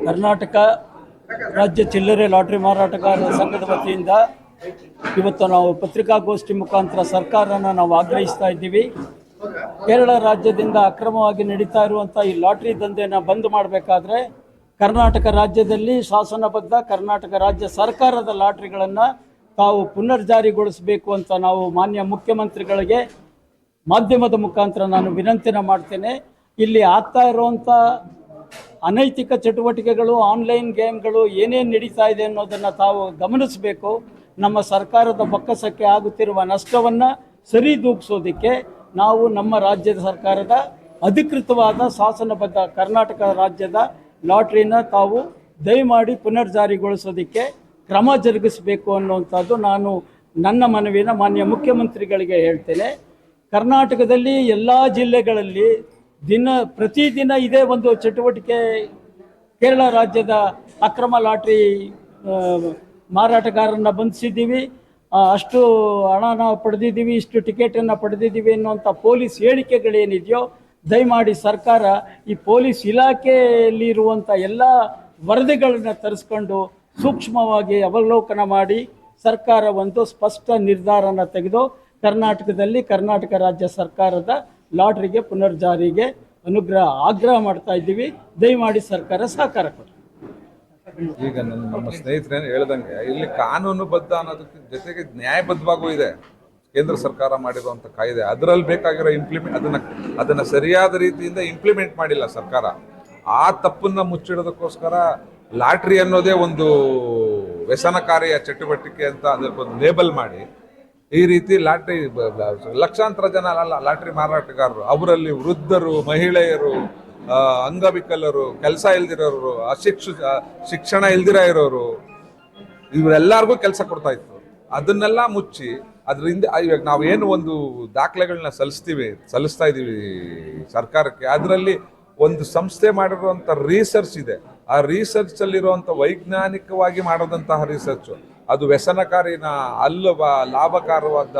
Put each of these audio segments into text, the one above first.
ಕರ್ನಾಟಕ ರಾಜ್ಯ ಚಿಲ್ಲರೆ ಲಾಟರಿ ಮಾರಾಟಗಾರರ ಸಂಘದ ವತಿಯಿಂದ ಇವತ್ತು ನಾವು ಪತ್ರಿಕಾಗೋಷ್ಠಿ ಮುಖಾಂತರ ಸರ್ಕಾರನ ನಾವು ಆಗ್ರಹಿಸ್ತಾ ಇದ್ದೀವಿ. ಕೇರಳ ರಾಜ್ಯದಿಂದ ಅಕ್ರಮವಾಗಿ ನಡೀತಾ ಇರುವಂಥ ಈ ಲಾಟ್ರಿ ದಂಧೆನ ಬಂದ್ ಮಾಡಬೇಕಾದ್ರೆ ಕರ್ನಾಟಕ ರಾಜ್ಯದಲ್ಲಿ ಶಾಸನಬದ್ಧ ಕರ್ನಾಟಕ ರಾಜ್ಯ ಸರ್ಕಾರದ ಲಾಟ್ರಿಗಳನ್ನು ತಾವು ಪುನರ್ಜಾರಿಗೊಳಿಸಬೇಕು ಅಂತ ನಾವು ಮಾನ್ಯ ಮುಖ್ಯಮಂತ್ರಿಗಳಿಗೆ ಮಾಧ್ಯಮದ ಮುಖಾಂತರ ನಾನು ವಿನಂತಿನ ಮಾಡ್ತೇನೆ. ಇಲ್ಲಿ ಆಗ್ತಾ ಇರುವಂಥ ಅನೈತಿಕ ಚಟುವಟಿಕೆಗಳು, ಆನ್ಲೈನ್ ಗೇಮ್ಗಳು ಏನೇನು ನಡೀತಾ ಇದೆ ಅನ್ನೋದನ್ನು ತಾವು ಗಮನಿಸಬೇಕು. ನಮ್ಮ ಸರ್ಕಾರದ ಬೊಕ್ಕಸಕ್ಕೆ ಆಗುತ್ತಿರುವ ನಷ್ಟವನ್ನು ಸರಿದೂಗಿಸೋದಕ್ಕೆ ನಾವು ನಮ್ಮ ರಾಜ್ಯದ ಸರ್ಕಾರದ ಅಧಿಕೃತವಾದ ಶಾಸನಬದ್ಧ ಕರ್ನಾಟಕ ರಾಜ್ಯದ ಲಾಟ್ರಿನ ತಾವು ದಯಮಾಡಿ ಪುನರ್ಜಾರಿಗೊಳಿಸೋದಕ್ಕೆ ಕ್ರಮ ಜರುಗಿಸಬೇಕು ಅನ್ನುವಂಥದ್ದು ನಾನು ನನ್ನ ಮನವಿನ ಮಾನ್ಯ ಮುಖ್ಯಮಂತ್ರಿಗಳಿಗೆ ಹೇಳ್ತೇನೆ. ಕರ್ನಾಟಕದಲ್ಲಿ ಎಲ್ಲ ಜಿಲ್ಲೆಗಳಲ್ಲಿ ಪ್ರತಿದಿನ ಇದೇ ಒಂದು ಚಟುವಟಿಕೆ. ಕೇರಳ ರಾಜ್ಯದ ಅಕ್ರಮ ಲಾಟ್ರಿ ಮಾರಾಟಗಾರರನ್ನ ಬಂಧಿಸಿದ್ದೀವಿ, ಅಷ್ಟು ಹಣನ ಪಡೆದಿದ್ದೀವಿ, ಇಷ್ಟು ಟಿಕೆಟನ್ನು ಪಡೆದಿದ್ದೀವಿ ಅನ್ನುವಂಥ ಪೊಲೀಸ್ ಹೇಳಿಕೆಗಳೇನಿದೆಯೋ ದಯಮಾಡಿ ಸರ್ಕಾರ ಈ ಪೊಲೀಸ್ ಇಲಾಖೆಯಲ್ಲಿ ಇರುವಂಥ ಎಲ್ಲ ವರದಿಗಳನ್ನು ತರಿಸ್ಕೊಂಡು ಸೂಕ್ಷ್ಮವಾಗಿ ಅವಲೋಕನ ಮಾಡಿ ಸರ್ಕಾರ ಒಂದು ಸ್ಪಷ್ಟ ನಿರ್ಧಾರನ ತೆಗೆದು ಕರ್ನಾಟಕದಲ್ಲಿ ಕರ್ನಾಟಕ ರಾಜ್ಯ ಸರ್ಕಾರದ ಲಾಟ್ರಿಗೆ ಪುನರ್ಜಾರಿಗೆ ಆಗ್ರಹ ಮಾಡ್ತಾ ಇದ್ದೀವಿ. ದಯಮಾಡಿ ಸರ್ಕಾರ ಸಹಕಾರ ಕೊಡಿ. ಈಗ ನಮ್ಮ ಸ್ನೇಹಿತರೇನು ಹೇಳ್ದಂಗೆ ಇಲ್ಲಿ ಕಾನೂನುಬದ್ಧ ಅನ್ನೋದಕ್ಕೆ ಜೊತೆಗೆ ನ್ಯಾಯಬದ್ಧವಾಗೂ ಇದೆ ಕೇಂದ್ರ ಸರ್ಕಾರ ಮಾಡಿರುವಂಥ ಕಾಯ್ದೆ. ಅದರಲ್ಲಿ ಬೇಕಾಗಿರೋ ಅದನ್ನ ಸರಿಯಾದ ರೀತಿಯಿಂದ ಇಂಪ್ಲಿಮೆಂಟ್ ಮಾಡಿಲ್ಲ ಸರ್ಕಾರ. ಆ ತಪ್ಪನ್ನ ಮುಚ್ಚಿಡೋದಕ್ಕೋಸ್ಕರ ಲಾಟ್ರಿ ಅನ್ನೋದೇ ಒಂದು ವ್ಯಸನಕಾರಿಯ ಚಟುವಟಿಕೆ ಅಂತ ಅದಕ್ಕೊಂದು ಲೇಬಲ್ ಮಾಡಿ ಈ ರೀತಿ ಲಾಟ್ರಿ ಲಕ್ಷಾಂತರ ಜನ ಲಾಟ್ರಿ ಮಾರಾಟಗಾರರು, ಅವರಲ್ಲಿ ವೃದ್ಧರು, ಮಹಿಳೆಯರು, ಅಂಗವಿಕಲರು, ಕೆಲಸ ಇಲ್ದಿರೋರು, ಶಿಕ್ಷಣ ಇಲ್ದಿರ ಇರೋರು, ಇವರೆಲ್ಲರಿಗೂ ಕೆಲಸ ಕೊಡ್ತಾ ಇತ್ತು. ಅದನ್ನೆಲ್ಲ ಮುಚ್ಚಿ ಅದರಿಂದ ಇವಾಗ ನಾವೇನು ಒಂದು ದಾಖಲೆಗಳನ್ನ ಸಲ್ಲಿಸ್ತಾ ಇದ್ದೀವಿ ಸರ್ಕಾರಕ್ಕೆ. ಅದರಲ್ಲಿ ಒಂದು ಸಂಸ್ಥೆ ಮಾಡಿರುವಂಥ ರಿಸರ್ಚ್ ಇದೆ. ಆ ರಿಸರ್ಚ್ ಅಲ್ಲಿರುವಂಥ ವೈಜ್ಞಾನಿಕವಾಗಿ ಮಾಡೋದಂತಹ ರಿಸರ್ಚ್ ಅದು ವ್ಯಸನಕಾರಿನ ಅಲ್ಲವಾ, ಲಾಭಕಾರವಾದ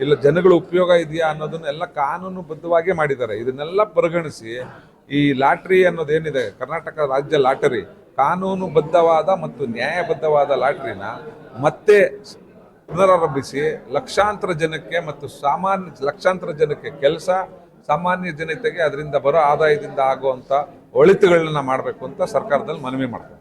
ಇಲ್ಲ, ಜನಗಳ ಉಪಯೋಗ ಇದೆಯಾ ಅನ್ನೋದನ್ನೆಲ್ಲ ಕಾನೂನುಬದ್ಧವಾಗಿ ಮಾಡಿದ್ದಾರೆ. ಇದನ್ನೆಲ್ಲ ಪರಿಗಣಿಸಿ ಈ ಲಾಟ್ರಿ ಅನ್ನೋದೇನಿದೆ ಕರ್ನಾಟಕ ರಾಜ್ಯ ಲಾಟರಿ ಕಾನೂನುಬದ್ಧವಾದ ಮತ್ತು ನ್ಯಾಯಬದ್ಧವಾದ ಲಾಟ್ರಿನ ಮತ್ತೆ ಪುನರಾರಂಭಿಸಿ ಲಕ್ಷಾಂತರ ಜನಕ್ಕೆ ಮತ್ತು ಲಕ್ಷಾಂತರ ಜನಕ್ಕೆ ಕೆಲಸ, ಸಾಮಾನ್ಯ ಜನತೆಗೆ ಅದರಿಂದ ಬರೋ ಆದಾಯದಿಂದ ಆಗುವಂಥ ಒಳಿತುಗಳನ್ನ ಮಾಡಬೇಕು ಅಂತ ಸರ್ಕಾರದಲ್ಲಿ ಮನವಿ ಮಾಡ್ತಾರೆ.